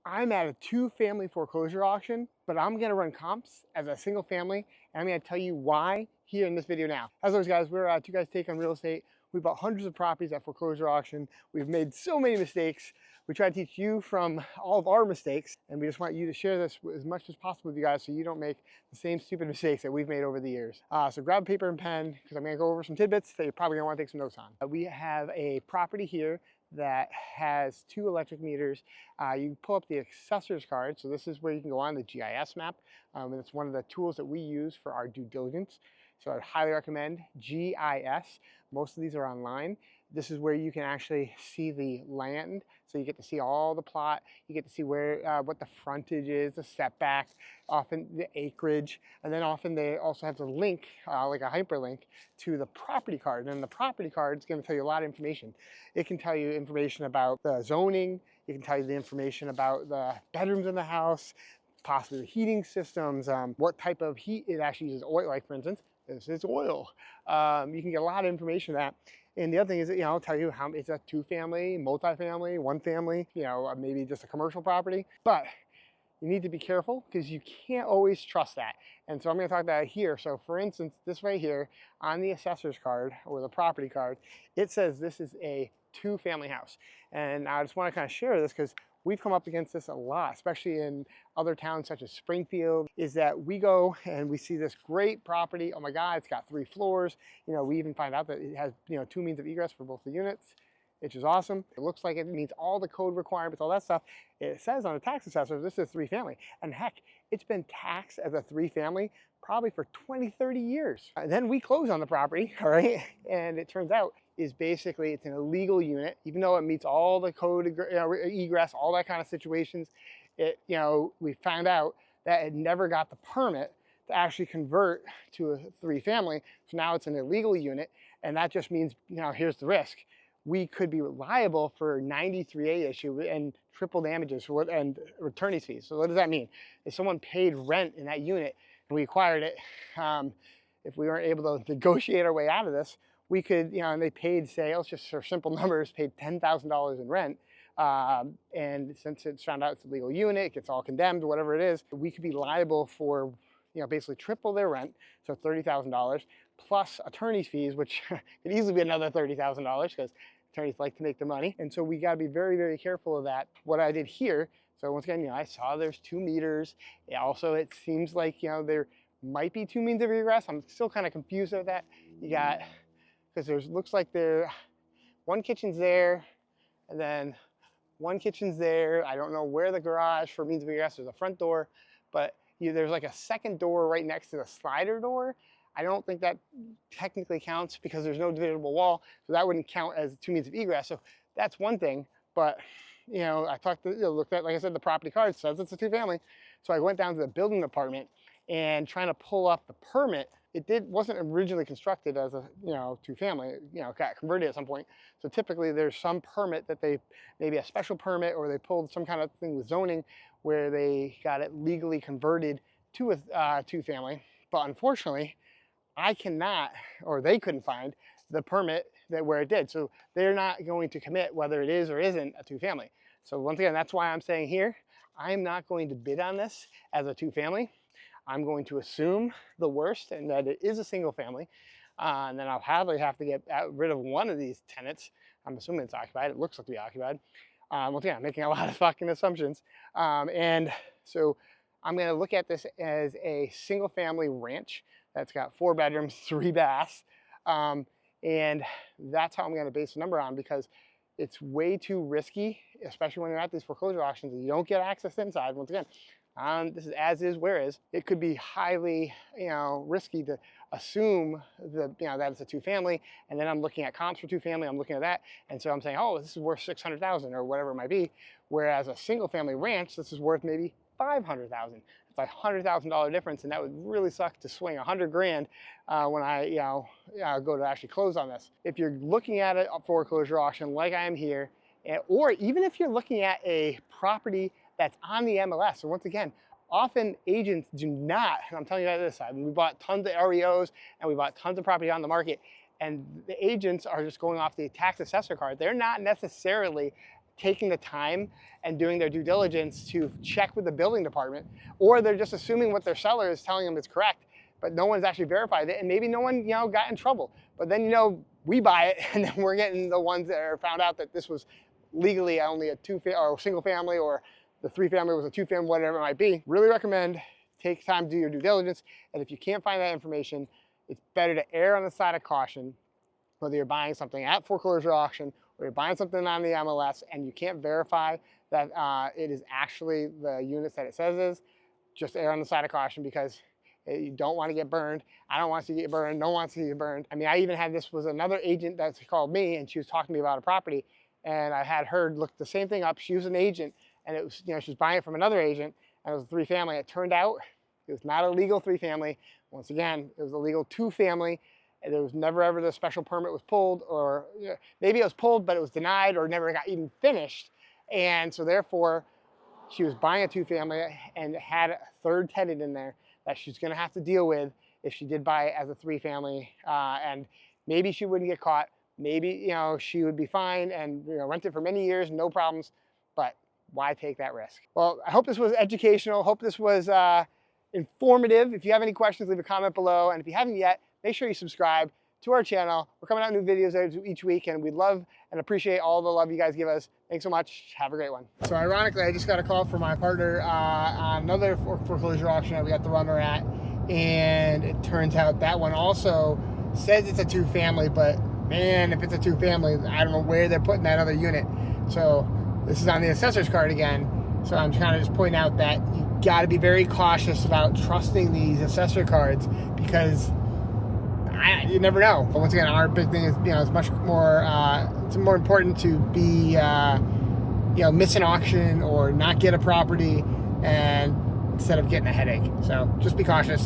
I'm at a two-family foreclosure auction, but I'm gonna run comps as a single family, and I'm gonna tell you why here in this video now. As always, guys, we're Two Guys Take on Real Estate. We bought hundreds of properties at foreclosure auction. We've made so many mistakes. We try to teach you from all of our mistakes, and we just want you to share this as much as possible with you guys so you don't make the same stupid mistakes that we've made over the years. So grab a paper and pen, because I'm gonna go over some tidbits that you're probably gonna wanna take some notes on. We have a property here that has 2 electric meters. You pull up the assessor's card. So this is where you can go on the GIS map. And it's one of the tools that we use for our due diligence. So I'd highly recommend GIS. Most of these are online. This is where you can actually see the land. So you get to see all the plot. You get to see where what the frontage is, the setback, often the acreage, and then often they also have the link, like a hyperlink, to the property card. And the property card is going to tell you a lot of information. It can tell you information about the zoning. It can tell you the information about the bedrooms in the house, possibly the heating systems, what type of heat it actually uses. Oil, like for instance, this is oil. You can get a lot of information on that. And the other thing is that, I'll tell you how it's a 2-family, multifamily, 1-family, maybe just a commercial property. But you need to be careful because you can't always trust that. And so I'm going to talk about it here. So for instance, this right here on the assessor's card or the property card, it says this is a 2-family house. And I just want to kind of share this because we've come up against this a lot, especially in other towns such as Springfield, is that we go and we see this great property. Oh my God, it's got 3 floors. We even find out that it has, 2 means of egress for both the units, which is awesome. It looks like it meets all the code requirements, all that stuff. It says on the tax assessor, this is 3-family. And heck, it's been taxed as a 3-family probably for 20, 30 years. And then we close on the property, all right? And it turns out is basically it's an illegal unit, even though it meets all the code, egress, all that kind of situations. We found out that it never got the permit to actually convert to a 3-family. So now it's an illegal unit. And that just means, here's the risk. We could be liable for 93A issue and triple damages and attorney's fees. So what does that mean? If someone paid rent in that unit and we acquired it, if we weren't able to negotiate our way out of this, we could, and they paid, say, let's just for simple numbers, paid $10,000 in rent. And since it's found out it's a legal unit, it gets all condemned, whatever it is, we could be liable for, basically triple their rent, so $30,000, plus attorney's fees, which could easily be another $30,000 because attorneys like to make the money. And so we got to be very, very careful of that. What I did here, so once again, I saw there's 2 meters. Also, it seems like, there might be 2 means of egress. I'm still kind of confused with that. You got, because looks like one kitchen's there, and then 1 kitchen's there. I don't know where the garage for means of egress. There's a front door, but there's like a second door right next to the slider door. I don't think that technically counts because there's no divisible wall, so that wouldn't count as 2 means of egress. So that's one thing. But I talked to looked at, like I said, the property card says it's a 2-family. So I went down to the building department and trying to pull up the permit. Wasn't originally constructed as a 2-family. Got converted at some point. So typically there's some permit that maybe a special permit, or they pulled some kind of thing with zoning where they got it legally converted to a 2-family. But unfortunately, I cannot, or they couldn't find the permit where it did. So they're not going to commit whether it is or isn't a 2-family. So once again, that's why I'm saying here, I'm not going to bid on this as a 2-family. I'm going to assume the worst and that it is a single family. And then I'll probably have to get rid of one of these tenants. I'm assuming it's occupied. It looks like to be occupied. Once again, I'm making a lot of fucking assumptions. And so I'm going to look at this as a single family ranch that's got 4 bedrooms, 3 baths. And that's how I'm going to base the number on, because it's way too risky, especially when you're at these foreclosure auctions and you don't get access inside. Once again, this is as is, where is. It could be highly, risky to assume that it's a 2-family, and then I'm looking at comps for 2-family. I'm looking at that, and so I'm saying, oh, this is worth $600,000 or whatever it might be. Whereas a single-family ranch, this is worth maybe $500,000. It's like $100,000 difference, and that would really suck to swing $100 grand when I, go to actually close on this. If you're looking at a foreclosure auction like I am here, or even if you're looking at a property that's on the MLS. So once again, often agents do not, and I'm telling you this, we bought tons of REOs and we bought tons of property on the market, and the agents are just going off the tax assessor card. They're not necessarily taking the time and doing their due diligence to check with the building department, or they're just assuming what their seller is telling them is correct, but no one's actually verified it, and maybe no one, got in trouble. But then, we buy it, and then we're getting the ones that are found out that this was legally only a single family, or the 3-family was a 2-family, whatever it might be. Really recommend take time to do your due diligence, and if you can't find that information, it's better to err on the side of caution. Whether you're buying something at foreclosure auction or you're buying something on the MLS and you can't verify that it is actually the units that it says it is, just err on the side of caution, because you don't want to get burned. I don't want to get burned. No one wants to get burned. I mean, I even had this was another agent that called me, and she was talking to me about a property, and I had her look the same thing up. She was an agent, and it was, she was buying it from another agent, and it was a 3-family. It turned out it was not a legal 3-family. Once again, it was a legal 2-family. And there was never ever the special permit was pulled, or maybe it was pulled, but it was denied or never got even finished. And so therefore, she was buying a 2-family and had a 3rd tenant in there that she's going to have to deal with if she did buy it as a 3-family. And maybe she wouldn't get caught. Maybe, she would be fine and rent it for many years, no problems. But why take that risk? Well, I hope this was educational. Hope this was informative. If you have any questions, leave a comment below. And if you haven't yet, make sure you subscribe to our channel. We're coming out new videos each week, and we love and appreciate all the love you guys give us. Thanks so much. Have a great one. So ironically, I just got a call from my partner on another foreclosure auction that we got the runner at, and it turns out that one also says it's a 2-family, but man, if it's a 2-family, I don't know where they're putting that other unit. So this is on the assessor's card again. So I'm kind of just pointing out that you got to be very cautious about trusting these assessor cards, because you never know. But once again, our big thing is, it's much more, it's more important to be, miss an auction or not get a property, and instead of getting a headache. So just be cautious.